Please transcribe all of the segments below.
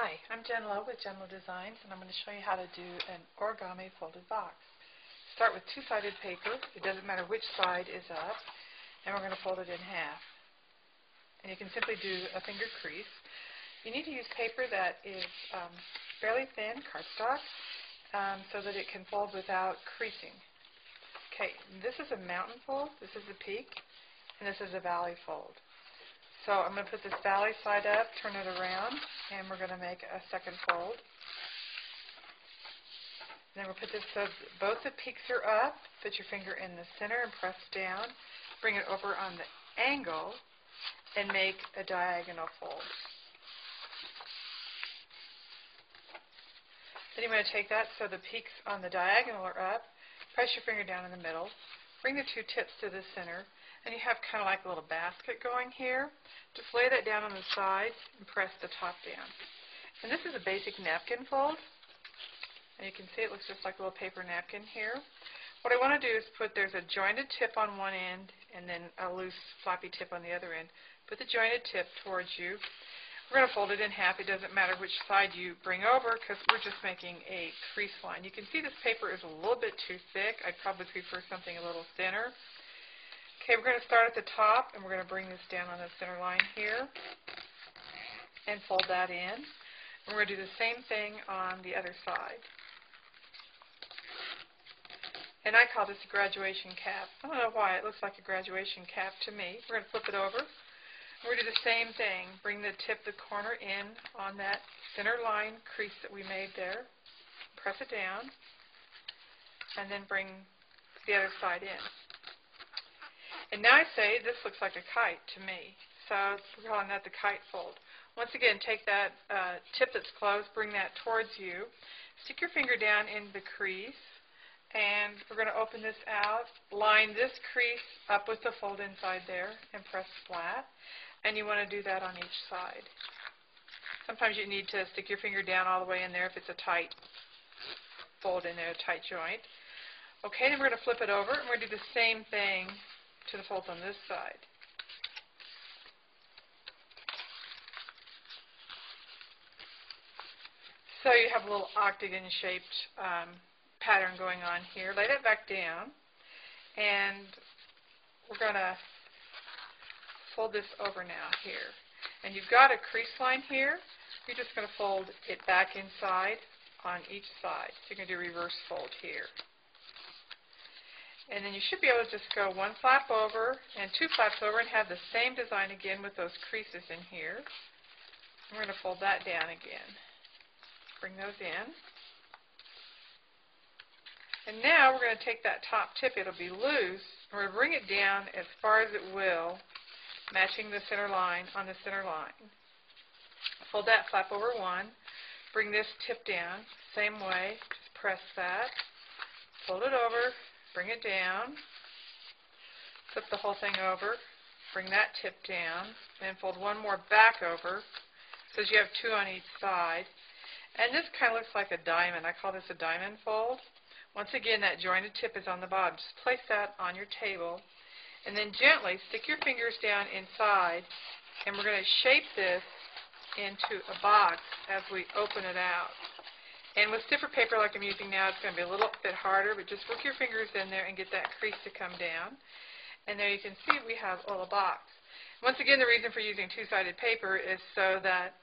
Hi, I'm Jen Lowe with Jen Lowe Designs, and I'm going to show you how to do an origami folded box. Start with two-sided paper. It doesn't matter which side is up, and we're going to fold it in half. And you can simply do a finger crease. You need to use paper that is fairly thin, cardstock, so that it can fold without creasing. Okay, this is a mountain fold, this is a peak, and this is a valley fold. So I'm going to put this valley side up, turn it around, and we're going to make a second fold. And then we'll put this so both the peaks are up. Put your finger in the center and press down. Bring it over on the angle and make a diagonal fold. Then you're going to take that so the peaks on the diagonal are up. Press your finger down in the middle. Bring the two tips to the center. And you have kind of like a little basket going here. Just lay that down on the sides and press the top down. And this is a basic napkin fold. And you can see it looks just like a little paper napkin here. What I want to do is there's a jointed tip on one end and then a loose floppy tip on the other end. Put the jointed tip towards you. We're going to fold it in half. It doesn't matter which side you bring over because we're just making a crease line. You can see this paper is a little bit too thick. I'd probably prefer something a little thinner. Okay, we're going to start at the top, and we're going to bring this down on the center line here and fold that in. And we're going to do the same thing on the other side. And I call this a graduation cap. I don't know why. It looks like a graduation cap to me. We're going to flip it over. We're going to do the same thing. Bring the tip, the corner in on that center line crease that we made there. Press it down, and then bring the other side in. And now I say this looks like a kite to me, so we're calling that the kite fold. Once again, take that tip that's closed, bring that towards you, stick your finger down in the crease, and we're going to open this out, line this crease up with the fold inside there, and press flat. And you want to do that on each side. Sometimes you need to stick your finger down all the way in there if it's a tight fold in there, a tight joint. Okay, then we're going to flip it over, and we're going to do the same thing to the folds on this side. So you have a little octagon-shaped pattern going on here. Lay that back down, and we're going to fold this over now here. And you've got a crease line here. You're just going to fold it back inside on each side. So you're going to do a reverse fold here. And then you should be able to just go one flap over and two flaps over and have the same design again with those creases in here. We're going to fold that down again. Bring those in. And now we're going to take that top tip. It'll be loose. And we're going to bring it down as far as it will, matching the center line on the center line. Fold that flap over one. Bring this tip down. Same way. Just press that. Fold it over. Bring it down, flip the whole thing over, bring that tip down, and fold one more back over so you have two on each side. And this kind of looks like a diamond. I call this a diamond fold. Once again, that jointed tip is on the bottom. Just place that on your table, and then gently stick your fingers down inside, and we're going to shape this into a box as we open it out. And with stiffer paper like I'm using now, it's going to be a little bit harder, but just work your fingers in there and get that crease to come down. And there you can see we have a little box. Once again, the reason for using two-sided paper is so that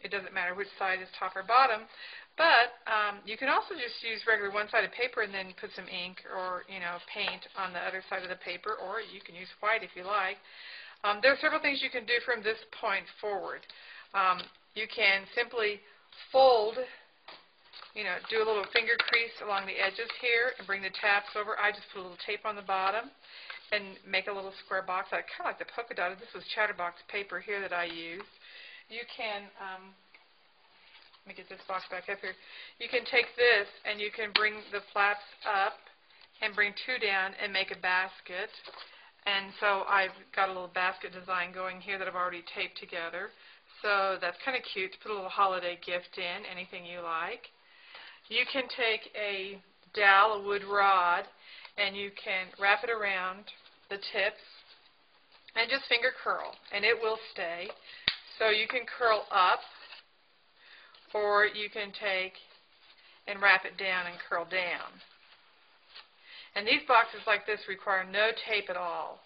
it doesn't matter which side is top or bottom. But you can also just use regular one-sided paper and then put some ink or paint on the other side of the paper, or you can use white if you like. There are several things you can do from this point forward. You can simply fold, do a little finger crease along the edges here and bring the tabs over. I just put a little tape on the bottom and make a little square box. I kind of like the polka dotted. This was Chatterbox paper here that I used. You can, let me get this box back up here. You can take this and you can bring the flaps up and bring two down and make a basket. And so I've got a little basket design going here that I've already taped together. So that's kind of cute to put a little holiday gift in, anything you like. You can take a dowel, a wood rod, and you can wrap it around the tips and just finger curl, and it will stay. So you can curl up or you can take and wrap it down and curl down. And these boxes like this require no tape at all.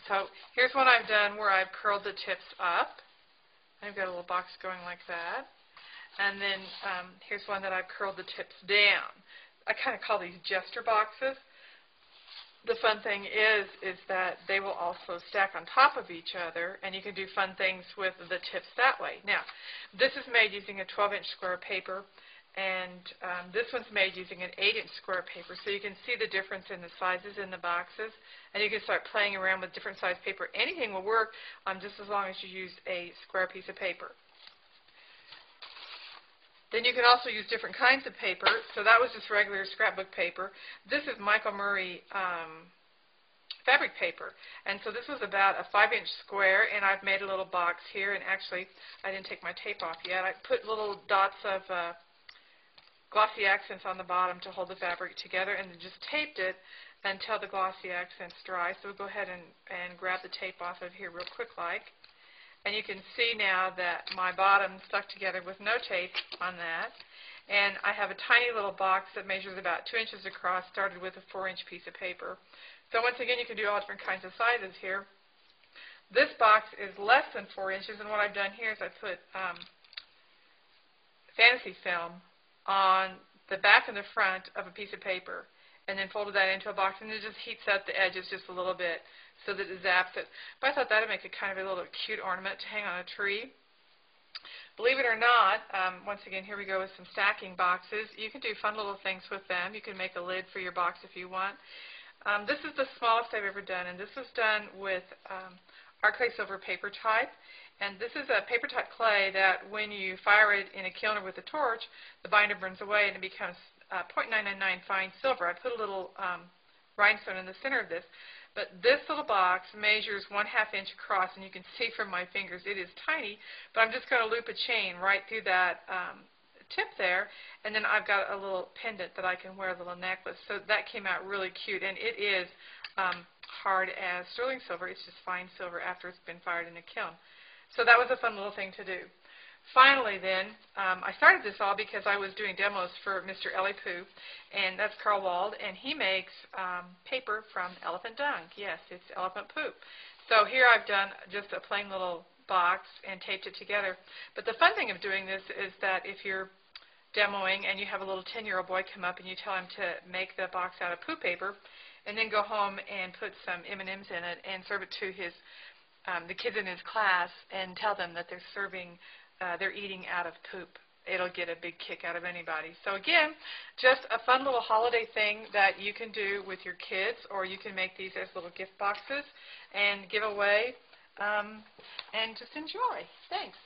So here's one I've done where I've curled the tips up. I've got a little box going like that. And then here's one that I've curled the tips down. I kind of call these jester boxes. The fun thing is that they will also stack on top of each other, and you can do fun things with the tips that way. Now, this is made using a 12-inch square paper, and this one's made using an 8-inch square paper, so you can see the difference in the sizes in the boxes, and you can start playing around with different size paper. Anything will work just as long as you use a square piece of paper. Then you can also use different kinds of paper. So that was just regular scrapbook paper. This is Michael Murray fabric paper. And so this was about a 5-inch square, and I've made a little box here. And actually, I didn't take my tape off yet. I put little dots of glossy accents on the bottom to hold the fabric together, and then just taped it until the glossy accents dry. So we'll go ahead and grab the tape off of here real quick like. And you can see now that my bottom stuck together with no tape on that. And I have a tiny little box that measures about 2 inches across, started with a 4-inch piece of paper. So once again, you can do all different kinds of sizes here. This box is less than 4 inches, and what I've done here is I put fantasy film on the back and the front of a piece of paper, and then folded that into a box, and it just heats up the edges just a little bit so that it zaps it. But I thought that would make it kind of a little cute ornament to hang on a tree. Believe it or not, once again, here we go with some stacking boxes. You can do fun little things with them. You can make a lid for your box if you want. This is the smallest I've ever done, and this was done with art clay silver paper type. And this is a paper type clay that when you fire it in a kiln with a torch, the binder burns away and it becomes 0.999 fine silver. I put a little rhinestone in the center of this. But this little box measures 1/2 inch across, and you can see from my fingers it is tiny, but I'm just going to loop a chain right through that tip there, and then I've got a little pendant that I can wear, a little necklace. So that came out really cute, and it is hard as sterling silver. It's just fine silver after it's been fired in a kiln. So that was a fun little thing to do. Finally then, I started this all because I was doing demos for Mr. Ellie Pooh, and that's Carl Wald, and he makes paper from elephant dung. Yes, it's elephant poop. So here I've done just a plain little box and taped it together. But the fun thing of doing this is that if you're demoing and you have a little 10-year-old boy come up and you tell him to make the box out of poop paper and then go home and put some M&Ms in it and serve it to the kids in his class and tell them that they're eating out of poop, it'll get a big kick out of anybody. So again, just a fun little holiday thing that you can do with your kids, or you can make these as little gift boxes and give away and just enjoy. Thanks.